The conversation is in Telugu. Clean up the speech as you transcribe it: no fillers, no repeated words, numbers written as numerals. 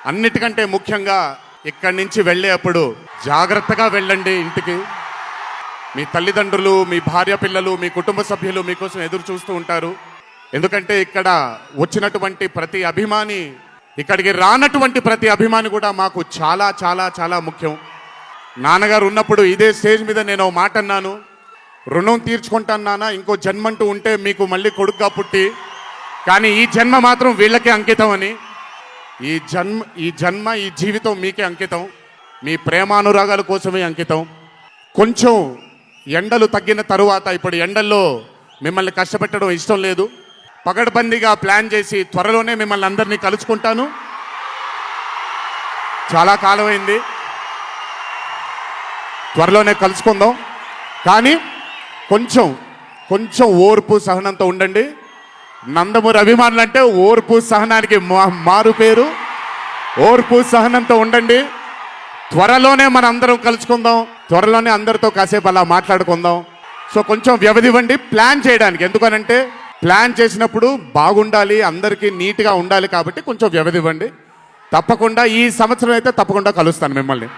అన్నిటికంటే ముఖ్యంగా ఇక్కడి నుంచి వెళ్ళేటప్పుడు జాగ్రత్తగా వెళ్ళండి ఇంటికి. మీ తల్లిదండ్రులు, మీ భార్య పిల్లలు, మీ కుటుంబ సభ్యులు మీకోసం ఎదురు చూస్తూ ఉంటారు. ఎందుకంటే ఇక్కడ వచ్చినటువంటి ప్రతి అభిమాని, ఇక్కడికి రానటువంటి ప్రతి అభిమాని కూడా మాకు చాలా చాలా చాలా ముఖ్యం. నాన్నగారు ఉన్నప్పుడు ఇదే స్టేజ్ మీద నేను ఓ మాట అన్నాను, రుణం తీర్చుకుంటాను నాన్న, ఇంకో జన్మంటూ ఉంటే మీకు మళ్ళీ కొడుకుగా పుట్టి, కానీ ఈ జన్మ మాత్రం వీళ్ళకే అంకితం అని. ఈ జన్మ ఈ జీవితం మీకే అంకితం, మీ ప్రేమానురాగాల కోసమే అంకితం. కొంచెం ఎండలు తగ్గిన తరువాత, ఇప్పుడు ఎండల్లో మిమ్మల్ని కష్టపెట్టడం ఇష్టం లేదు, పగడ్బందీగా ప్లాన్ చేసి త్వరలోనే మిమ్మల్ని అందరినీ కలుసుకుంటాను. చాలా కాలమైంది, త్వరలోనే కలుసుకుందాం. కానీ కొంచెం ఓర్పు సహనంతో ఉండండి. నందమూరి అభిమానులు అంటే ఓర్పు సహనానికి మారు పేరు. ఓర్పు సహనంతో ఉండండి. త్వరలోనే మనం అందరం కలుసుకుందాం, త్వరలోనే అందరితో కాసేపు అలా మాట్లాడుకుందాం. సో కొంచెం వ్యవధి ఇవ్వండి ప్లాన్ చేయడానికి. ఎందుకనంటే ప్లాన్ చేసినప్పుడు బాగుండాలి, అందరికీ నీట్గా ఉండాలి, కాబట్టి కొంచెం వ్యవధి ఇవ్వండి. తప్పకుండా ఈ సంవత్సరం అయితే తప్పకుండా కలుస్తాను మిమ్మల్ని.